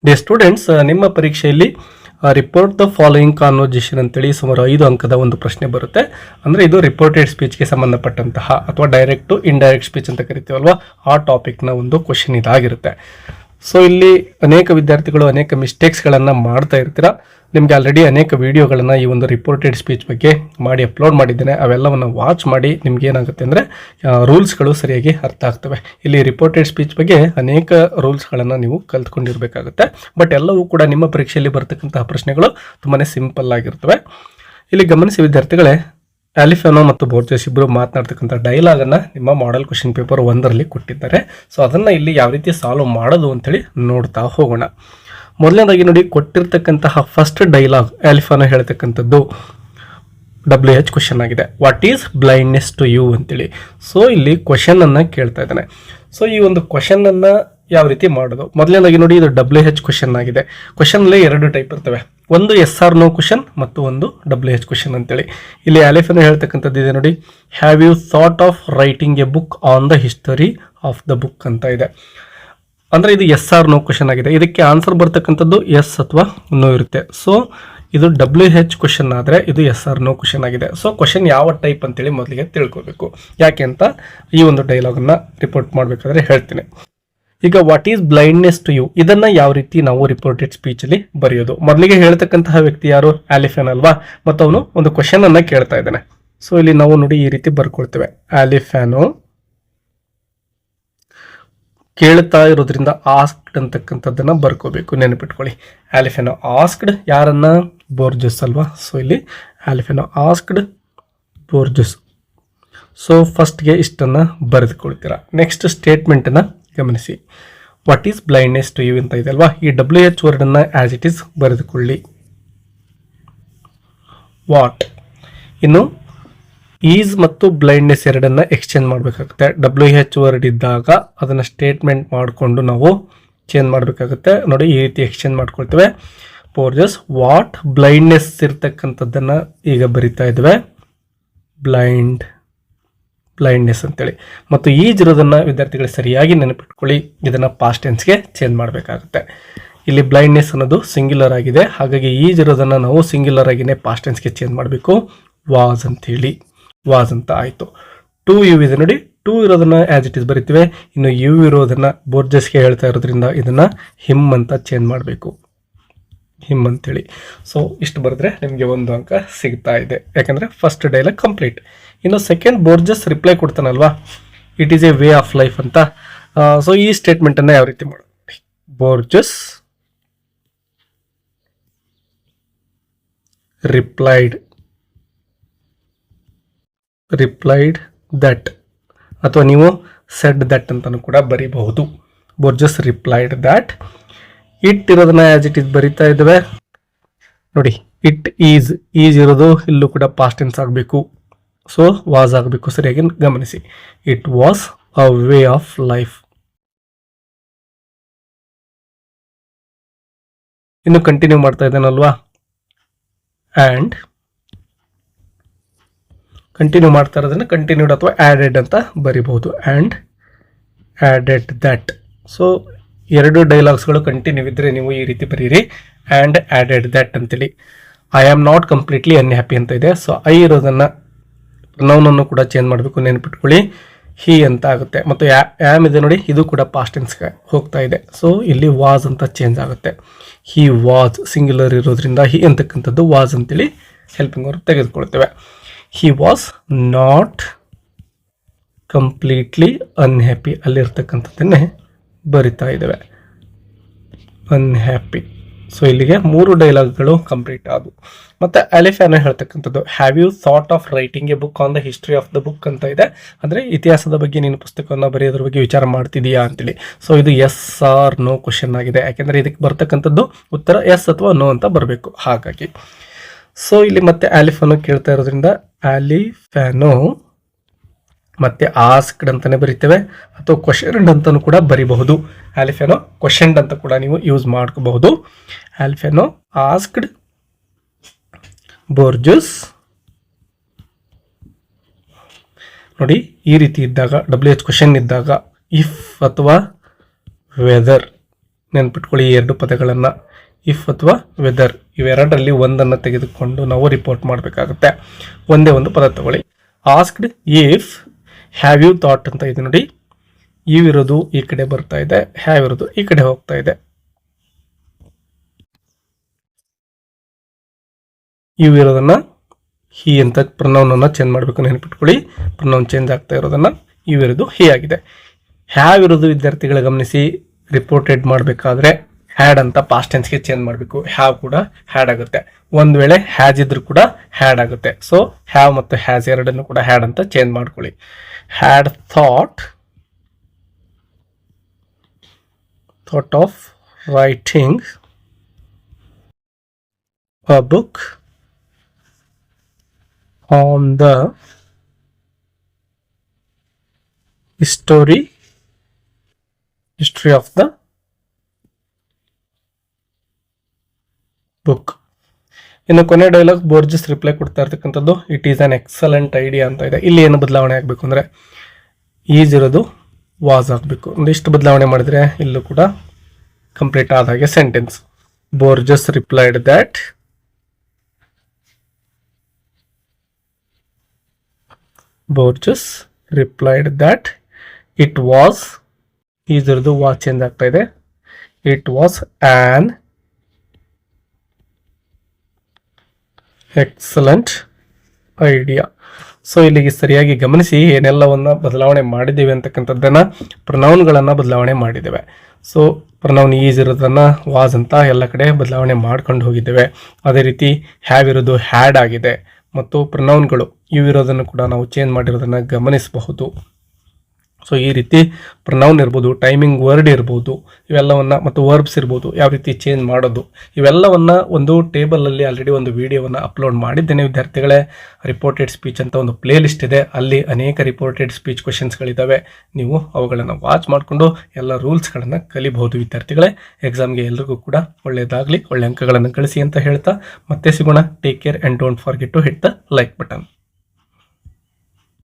D students, ನಿಮ್ಮ ಪರೀಕ್ಷೆಯಲ್ಲಿ report the following conversation ಅಂತೇಳಿ ಸುಮಾರು 5 ಅಂಕದ ಒಂದು ಪ್ರಶ್ನೆ ಬರುತ್ತೆ. ಅಂದರೆ ಇದು ರಿಪೋರ್ಟೆಡ್ ಸ್ಪೀಚ್ಗೆ ಸಂಬಂಧಪಟ್ಟಂತಹ ಅಥವಾ ಡೈರೆಕ್ಟ್ ಟು ಇಂಡೈರೆಕ್ಟ್ ಸ್ಪೀಚ್ ಅಂತ ಕರಿತೀವಲ್ವಾ, ಆ ಟಾಪಿಕ್ನ ಒಂದು ಕ್ವಶನ್ ಇದಾಗಿರುತ್ತೆ. ಸೊ ಇಲ್ಲಿ ಅನೇಕ ವಿದ್ಯಾರ್ಥಿಗಳು ಅನೇಕ ಮಿಸ್ಟೇಕ್ಸ್ಗಳನ್ನು ಮಾಡ್ತಾ ಇರ್ತೀರಾ. ನಿಮಗೆ ಆಲ್ರೆಡಿ ಅನೇಕ ವಿಡಿಯೋಗಳನ್ನು ಈ ಒಂದು ರಿಪೋರ್ಟೆಡ್ ಸ್ಪೀಚ್ ಬಗ್ಗೆ ಮಾಡಿ ಅಪ್ಲೋಡ್ ಮಾಡಿದ್ದೇನೆ. ಅವೆಲ್ಲವನ್ನು ವಾಚ್ ಮಾಡಿ ನಿಮ್ಗೆ ಏನಾಗುತ್ತೆ ಅಂದರೆ ರೂಲ್ಸ್ಗಳು ಸರಿಯಾಗಿ ಅರ್ಥ ಆಗ್ತವೆ. ಇಲ್ಲಿ ರಿಪೋರ್ಟೆಡ್ ಸ್ಪೀಚ್ ಬಗ್ಗೆ ಅನೇಕ ರೂಲ್ಸ್ಗಳನ್ನು ನೀವು ಕಲ್ತ್ಕೊಂಡಿರಬೇಕಾಗುತ್ತೆ. ಬಟ್ ಎಲ್ಲವೂ ಕೂಡ ನಿಮ್ಮ ಪರೀಕ್ಷೆಯಲ್ಲಿ ಬರ್ತಕ್ಕಂತಹ ಪ್ರಶ್ನೆಗಳು ತುಂಬಾ ಸಿಂಪಲ್ ಆಗಿರ್ತವೆ. ಇಲ್ಲಿ ಗಮನಿಸಿ ವಿದ್ಯಾರ್ಥಿಗಳೇ, ಆಲಿಫಾನೋ ಮತ್ತು ಬೋರ್ಜಸ್ ಇಬ್ಬರು ಮಾತನಾಡ್ತಕ್ಕಂಥ ಡೈಲಾಗನ್ನು ನಿಮ್ಮ ಮಾಡೆಲ್ ಕ್ವಶನ್ ಪೇಪರ್ 1ರಲ್ಲಿ ಕೊಟ್ಟಿದ್ದಾರೆ. ಸೊ ಅದನ್ನು ಇಲ್ಲಿ ಯಾವ ರೀತಿ ಸಾಲ್ವ್ ಮಾಡೋದು ಅಂತೇಳಿ ನೋಡ್ತಾ ಹೋಗೋಣ. ಮೊದಲನೇದಾಗಿ ನೋಡಿ, ಕೊಟ್ಟಿರ್ತಕ್ಕಂತಹ ಫಸ್ಟ್ ಡೈಲಾಗ್ ಆಲಿಫಾನೋ ಹೇಳ್ತಕ್ಕಂಥದ್ದು WH ಕ್ವಶನ್ ಆಗಿದೆ. What is blindness to you ಅಂತೇಳಿ. ಸೊ ಇಲ್ಲಿ ಕ್ವಶನ್ ಅನ್ನ ಕೇಳ್ತಾ ಇದ್ದಾನೆ. ಸೊ ಈ ಒಂದು ಕ್ವಶನ್ ಅನ್ನ ಯಾವ ರೀತಿ ಮಾಡೋದು, ಮೊದಲನೇದಾಗಿ ನೋಡಿ, ಇದು WH ಕ್ವಶನ್ ಆಗಿದೆ. ಕ್ವಶನ್ ಅಲ್ಲಿ 2 ಟೈಪ್ ಇರ್ತವೆ, ಒಂದು SR ನೋ ಕ್ವಶನ್ ಮತ್ತು ಒಂದು WH ಕ್ವಶನ್ ಅಂತೇಳಿ. ಇಲ್ಲಿ ಆಲಿಫಾನೋ ಹೇಳ್ತಕ್ಕಂಥದ್ದು ಇದೆ ನೋಡಿ, have you thought of writing a book on the history of the book ಅಂತ ಇದೆ. ಅಂದರೆ ಇದು SR ನೋ ಕ್ವಶನ್ ಆಗಿದೆ. ಇದಕ್ಕೆ ಆನ್ಸರ್ ಬರ್ತಕ್ಕಂಥದ್ದು ಎಸ್ ಅಥವಾ ನೋ ಇರುತ್ತೆ. ಸೊ ಇದು WH ಕ್ವಶನ್ ಆದರೆ ಇದು SR ನೋ ಕ್ವಶನ್ ಆಗಿದೆ. ಸೊ ಕ್ವಶನ್ ಯಾವ ಟೈಪ್ ಅಂತೇಳಿ ಮೊದಲಿಗೆ ತಿಳ್ಕೊಬೇಕು. ಯಾಕೆ ಅಂತ ಈ ಒಂದು ಡೈಲಾಗನ್ನು ರಿಪೋರ್ಟ್ ಮಾಡಬೇಕಾದ್ರೆ ಹೇಳ್ತೀನಿ. ಈಗ what is blindness to you, ಇದನ್ನ ಯಾವ ರೀತಿ ನಾವು ರಿಪೋರ್ಟೆಡ್ ಸ್ಪೀಚ್ ಅಲ್ಲಿ ಬರೆಯೋದು. ಮೊದಲಿಗೆ ಹೇಳ್ತಕ್ಕಂತಹ ವ್ಯಕ್ತಿ ಯಾರು, ಆಲಿಫಾನೋ ಅಲ್ವಾ, ಮತ್ತು ಅವನು ಒಂದು ಕ್ವಶನ್ ಅನ್ನ ಕೇಳ್ತಾ ಇದ್ದಾನೆ. ಸೊ ಇಲ್ಲಿ ನಾವು ನೋಡಿ ಈ ರೀತಿ ಬರ್ಕೊಳ್ತೇವೆ, ಆಲಿಫಾನೋ ಕೇಳ್ತಾ ಇರೋದ್ರಿಂದ ಆಸ್ಕ್ಡ್ ಅಂತಕ್ಕಂಥದ್ದನ್ನ ಬರ್ಕೋಬೇಕು, ನೆನಪಿಟ್ಕೊಳ್ಳಿ. ಆಲಿಫಾನೋ ಆಸ್ಕ್ಡ್ ಯಾರನ್ನ, ಬೋರ್ಜಸ್ ಅಲ್ವಾ. ಸೊ ಇಲ್ಲಿ ಆಲಿಫಾನೋ ಆಸ್ಕ್ಡ್ ಬೋರ್ಜಸ್. ಸೊ ಫಸ್ಟ್ಗೆ ಇಷ್ಟನ್ನ ಬರೆದುಕೊಳ್ತೀರಾ. ನೆಕ್ಸ್ಟ್ ಸ್ಟೇಟ್ಮೆಂಟನ್ನು ಗಮನಿಸಿ, what is blindness to you ಅಂತ ಇದೆ ಅಲ್ವಾ. ಈ WH ವರ್ಡನ್ನು ಆಸ್ ಇಟ್ ಈಸ್ ಬರೆದುಕೊಳ್ಳಿ. ವಾಟ್, ಇನ್ನು ಈಸ್ ಮತ್ತು ಬ್ಲೈಂಡ್ನೆಸ್ ಎರಡನ್ನ ಎಕ್ಸ್ಚೇಂಜ್ ಮಾಡಬೇಕಾಗುತ್ತೆ. WH ವರ್ಡ್ ಇದ್ದಾಗ ಅದನ್ನು ಸ್ಟೇಟ್ಮೆಂಟ್ ಮಾಡಿಕೊಂಡು ನಾವು ಚೇಂಜ್ ಮಾಡಬೇಕಾಗುತ್ತೆ. ನೋಡಿ ಈ ರೀತಿ ಎಕ್ಸ್ಚೇಂಜ್ ಮಾಡ್ಕೊಳ್ತೇವೆ. ಬೋರ್ಜಸ್ ವಾಟ್ ಬ್ಲೈಂಡ್ನೆಸ್ ಇರ್ತಕ್ಕಂಥದ್ದನ್ನು ಈಗ ಬರಿತಾ ಇದ್ದೇವೆ, ಬ್ಲೈಂಡ್ನೆಸ್ ಅಂತೇಳಿ. ಮತ್ತು ಈಜ್ ಇರೋದನ್ನು ವಿದ್ಯಾರ್ಥಿಗಳು ಸರಿಯಾಗಿ ನೆನಪಿಟ್ಕೊಳ್ಳಿ, ಇದನ್ನು ಪಾಸ್ಟ್ ಟೆನ್ಸ್ಗೆ ಚೇಂಜ್ ಮಾಡಬೇಕಾಗುತ್ತೆ. ಇಲ್ಲಿ ಬ್ಲೈಂಡ್ನೆಸ್ ಅನ್ನೋದು ಸಿಂಗ್ಯುಲರ್ ಆಗಿದೆ, ಹಾಗಾಗಿ ಈಜ್ ಇರೋದನ್ನು ನಾವು ಸಿಂಗ್ಯುಲರ್ ಆಗಿನೇ ಪಾಸ್ಟ್ ಟೆನ್ಸ್ಗೆ ಚೇಂಜ್ ಮಾಡಬೇಕು. ವಾಸ್ ಅಂತೇಳಿ, ವಾಸ್ ಅಂತ ಆಯಿತು. ಟು ಯು ಇದೆ ನೋಡಿ, ಟು ಇರೋದನ್ನ ಆಸ್ ಇಟ್ ಇಸ್ ಬರಿತೀವಿ. ಇನ್ನು ಯು ಇರೋದನ್ನ ಬೋರ್ಜಸ್ಗೆ ಹೇಳ್ತಾ ಇರೋದ್ರಿಂದ ಇದನ್ನು ಹಿಮ್ ಅಂತ ಚೇಂಜ್ ಮಾಡಬೇಕು, ಹಿಮ್ ಅಂತೇಳಿ. ಸೊ ಇಷ್ಟು ಬರೆದ್ರೆ ನಿಮಗೆ 1 ಅಂಕ ಸಿಗ್ತಾ ಇದೆ, ಯಾಕಂದರೆ ಫಸ್ಟ್ ಡೈಲಾಗ್ ಕಂಪ್ಲೀಟ್. ಇನ್ನು ಸೆಕೆಂಡ್ ಬೋರ್ಜಸ್ ರಿಪ್ಲೈ ಕೊಡ್ತಾನಲ್ವಾ, it is a way of life ಅಂತ. ಸೊ ಈ ಸ್ಟೇಟ್ಮೆಂಟನ್ನು ಯಾವ ರೀತಿ ಮಾಡೋದು, ಬೋರ್ಜಸ್ ರಿಪ್ಲೈಡ್ ದಟ್, ಅಥವಾ ನೀವು ಸೆಡ್ ದಟ್ ಅಂತಲೂ ಕೂಡ ಬರೀಬಹುದು. Borges replied that. ಇಟ್ ಇರೋದನ್ನ ಆಸ್ ಇಟ್ ಇಸ್ ಬರಿತಾ ಇದ್ದೇವೆ ನೋಡಿ. ಇಟ್ ಈಸ್ ಇರೋದು ಇಲ್ಲೂ ಕೂಡ ಪಾಸ್ಟ್ ಟೆನ್ಸ್ ಆಗಬೇಕು. ಸೊ ವಾಸ್ ಆಗಬೇಕು, ಸರಿಯಾಗಿ ಗಮನಿಸಿ. It was a way of life. ಇನ್ನು ಕಂಟಿನ್ಯೂ ಮಾಡ್ತಾ ಇದ್ದಾನಲ್ವಾ, ಆ್ಯಂಡ್ ಕಂಟಿನ್ಯೂ ಮಾಡ್ತಾ ಇರೋದನ್ನು ಕಂಟಿನ್ಯೂಡ್ ಅಥವಾ ಆ್ಯಡೆಡ್ ಅಂತ ಬರಿಬಹುದು. And added that. ಸೊ 2 ಡೈಲಾಗ್ಸ್ಗಳು ಕಂಟಿನ್ಯೂ ಇದ್ದರೆ ನೀವು ಈ ರೀತಿ ಬರೀರಿ, ಆ್ಯಂಡ್ ಆ್ಯಡೆಡ್ ದಟ್ ಅಂತೇಳಿ. I am not completely unhappy ಅಂತ ಇದೆ. ಸೊ ಐ ಇರೋದನ್ನು ಪ್ರೊನೌನನ್ನು ಕೂಡ ಚೇಂಜ್ ಮಾಡಬೇಕು, ನೆನಪಿಟ್ಕೊಳ್ಳಿ, ಹಿ ಅಂತ ಆಗುತ್ತೆ. ಮತ್ತು ಆ್ಯಮ್ ಇದೆ ನೋಡಿ, ಇದು ಕೂಡ ಪಾಸ್ಟ್ ಟೆನ್ಸ್ಗೆ ಹೋಗ್ತಾ ಇದೆ. ಸೊ ಇಲ್ಲಿ ವಾಸ್ ಅಂತ ಚೇಂಜ್ ಆಗುತ್ತೆ. ಹಿ ವಾಸ್ ಸಿಂಗ್ಯುಲರ್ ಇರೋದ್ರಿಂದ ಹಿ ಅಂತಕ್ಕಂಥದ್ದು ವಾಸ್ ಅಂತೇಳಿ ಹೆಲ್ಪಿಂಗ್ ವರ್ಬ್ ತೆಗೆದುಕೊಳ್ತೇವೆ. He was not completely unhappy, ಅಲ್ಲಿರ್ತಕ್ಕಂಥದ್ದನ್ನೇ ಬರಿತಾ ಇದ್ದೇವೆ, ಅನ್ಹ್ಯಾಪಿ. ಸೊ ಇಲ್ಲಿಗೆ 3 ಡೈಲಾಗ್ಗಳು ಕಂಪ್ಲೀಟ್ ಆದವು. ಮತ್ತು ಆಲಿಫಾನೋ ಹೇಳ್ತಕ್ಕಂಥದ್ದು, have you thought of writing a book on the history of the book ಅಂತ ಇದೆ. ಅಂದರೆ ಇತಿಹಾಸದ ಬಗ್ಗೆ ನೀನು ಪುಸ್ತಕವನ್ನು ಬರೆಯೋದ್ರ ಬಗ್ಗೆ ವಿಚಾರ ಮಾಡ್ತಿದೀಯಾ ಅಂತೇಳಿ. ಸೊ ಇದು SR ನೋ ಕ್ವಶನ್ ಆಗಿದೆ, ಯಾಕೆಂದರೆ ಇದಕ್ಕೆ ಬರ್ತಕ್ಕಂಥದ್ದು ಉತ್ತರ ಎಸ್ ಅಥವಾ ನೋ ಅಂತ ಬರಬೇಕು, ಹಾಗಾಗಿ. ಸೊ ಇಲ್ಲಿ ಮತ್ತೆ ಆಲಿಫಾನೋ ಕೇಳ್ತಾ ಇರೋದ್ರಿಂದ ಆಲಿಫಾನೋ ಮತ್ತೆ ಆಸ್ಕ್ಡ್ ಅಂತಾನೆ ಬರಿತೇವೆ, ಅಥವಾ ಕ್ವಶನ್ಡ್ ಅಂತಲೂ ಕೂಡ ಬರಿಬಹುದು. ಆಲಿಫಾನೋ ಕ್ವಶನ್ಡ್ ಅಂತ ಕೂಡ ನೀವು ಯೂಸ್ ಮಾಡ್ಕೋಬಹುದು. ಆಲಿಫಾನೋ ಆಸ್ಕ್ಡ್ ಬೋರ್ಜಸ್. ನೋಡಿ ಈ ರೀತಿ ಇದ್ದಾಗ WH ಕ್ವಶನ್ ಇದ್ದಾಗ ಇಫ್ ಅಥವಾ ವೆದರ್ ನೆನ್ಪಿಟ್ಕೊಳ್ಳಿ ಈ ಎರಡು ಪದಗಳನ್ನು. ಇಫ್ ಅಥವಾ ವೆದರ್ ಇವೆರಡರಲ್ಲಿ ಒಂದನ್ನು ತೆಗೆದುಕೊಂಡು ನಾವು ರಿಪೋರ್ಟ್ ಮಾಡಬೇಕಾಗುತ್ತೆ. ಒಂದೇ ಒಂದು ಪದ ತಗೊಳ್ಳಿ. Asked if have you thought ಅಂತ ಇದೆ ನೋಡಿ. ಇವ್ ಇರೋದು ಈ ಕಡೆ ಬರ್ತಾ ಇದೆ, ಹ್ಯಾವ್ ಇರೋದು ಈ ಕಡೆ ಹೋಗ್ತಾ ಇದೆ. ಇವ್ ಇರೋದನ್ನ ಹಿ ಅಂತ ಪ್ರನೌನ್ ಅನ್ನ ಚೇಂಜ್ ಮಾಡಬೇಕು. ನೆನಪಿಟ್ಕೊಳ್ಳಿ, ಪ್ರನೌನ್ ಚೇಂಜ್ ಆಗ್ತಾ ಇರೋದನ್ನ ಇವ್ ಇರೋದು ಹಿ ಆಗಿದೆ. ಹ್ಯಾವ್ ಇರೋದು ವಿದ್ಯಾರ್ಥಿಗಳ ಗಮನಿಸಿ, ರಿಪೋರ್ಟೆಡ್ ಮಾಡಬೇಕಾದ್ರೆ ಹ್ಯಾಡ್ ಅಂತ ಪಾಸ್ಟ್ ಟೆನ್ಸ್ಗೆ ಚೇಂಜ್ ಮಾಡಬೇಕು. ಹ್ಯಾವ್ ಕೂಡ ಹ್ಯಾಡ್ ಆಗುತ್ತೆ. ಒಂದು ವೇಳೆ ಹ್ಯಾಸ್ ಇದ್ರೂ ಕೂಡ ಹ್ಯಾಡ್ ಆಗುತ್ತೆ. ಸೊ ಹ್ಯಾವ್ ಮತ್ತು ಹ್ಯಾಸ್ ಎರಡನ್ನು ಕೂಡ ಹ್ಯಾಡ್ ಅಂತ ಚೇಂಜ್ ಮಾಡ್ಕೊಳ್ಳಿ. Had thought of writing a book on the history of the book. ಇನ್ನು ಕೊನೆ ಡೈಲಾಗ್ ಬೋರ್ಜಸ್ ರಿಪ್ಲೈ ಕೊಡ್ತಾ ಇರ್ತಕ್ಕಂಥದ್ದು it is an excellent idea ಅಂತ ಇದೆ. ಇಲ್ಲಿ ಏನು ಬದಲಾವಣೆ ಆಗಬೇಕು ಅಂದರೆ ಈಸ್ ಇರೋದು ವಾಸ್ ಆಗಬೇಕು. ಒಂದಿಷ್ಟು ಬದಲಾವಣೆ ಮಾಡಿದರೆ ಇಲ್ಲೂ ಕೂಡ ಕಂಪ್ಲೀಟ್ ಆದ ಹಾಗೆ sentence. Borges replied that it was, is was change ಆಗ್ತಾ ಇದೆ. It was on excellent idea. So ಇಲ್ಲಿಗೆ ಸರಿಯಾಗಿ ಗಮನಿಸಿ ಏನೆಲ್ಲವನ್ನ ಬದಲಾವಣೆ ಮಾಡಿದ್ದೇವೆ ಅಂತಕ್ಕಂಥದ್ದನ್ನ ಪ್ರನೌನ್ಗಳನ್ನು ಬದಲಾವಣೆ ಮಾಡಿದ್ದೇವೆ. ಸೊ ಪ್ರನೌನ್ ಈಸ್ ಇರೋದನ್ನ ವಾಸ್ ಅಂತ ಎಲ್ಲ ಕಡೆ ಬದಲಾವಣೆ ಮಾಡ್ಕೊಂಡು ಹೋಗಿದ್ದೇವೆ. ಅದೇ ರೀತಿ ಹ್ಯಾವ್ ಇರೋದು ಹ್ಯಾಡ್ ಆಗಿದೆ ಮತ್ತು ಪ್ರನೌನ್ಗಳು ಇವು ಇರೋದನ್ನು ಕೂಡ ನಾವು ಚೇಂಜ್ ಮಾಡಿರೋದನ್ನು ಗಮನಿಸಬಹುದು. ಸೊ ಈ ರೀತಿ ಪ್ರನೌನ್ ಇರ್ಬೋದು, ಟೈಮಿಂಗ್ ವರ್ಡ್ ಇರ್ಬೋದು, ಇವೆಲ್ಲವನ್ನು ಮತ್ತು ವರ್ಬ್ಸ್ ಇರ್ಬೋದು, ಯಾವ ರೀತಿ ಚೇಂಜ್ ಮಾಡೋದು ಇವೆಲ್ಲವನ್ನು ಒಂದು ಟೇಬಲಲ್ಲಿ ಆಲ್ರೆಡಿ ಒಂದು ವಿಡಿಯೋವನ್ನು ಅಪ್ಲೋಡ್ ಮಾಡಿದ್ದೇನೆ ವಿದ್ಯಾರ್ಥಿಗಳೇ. ರಿಪೋರ್ಟೆಡ್ ಸ್ಪೀಚ್ ಅಂತ ಒಂದು ಪ್ಲೇ ಲಿಸ್ಟ್ ಇದೆ, ಅಲ್ಲಿ ಅನೇಕ ರಿಪೋರ್ಟೆಡ್ ಸ್ಪೀಚ್ ಕ್ವೆಶನ್ಸ್ಗಳಿದ್ದಾವೆ. ನೀವು ಅವುಗಳನ್ನು ವಾಚ್ ಮಾಡಿಕೊಂಡು ಎಲ್ಲ ರೂಲ್ಸ್ಗಳನ್ನು ಕಲಿಬಹುದು ವಿದ್ಯಾರ್ಥಿಗಳೇ. ಎಕ್ಸಾಮ್ಗೆ ಎಲ್ರಿಗೂ ಕೂಡ ಒಳ್ಳೆಯದಾಗಲಿ, ಒಳ್ಳೆ ಅಂಕಗಳನ್ನು ಗಳಿಸಿ ಅಂತ ಹೇಳ್ತಾ ಮತ್ತೆ ಸಿಗೋಣ. Take care and don't forget to hit the like button.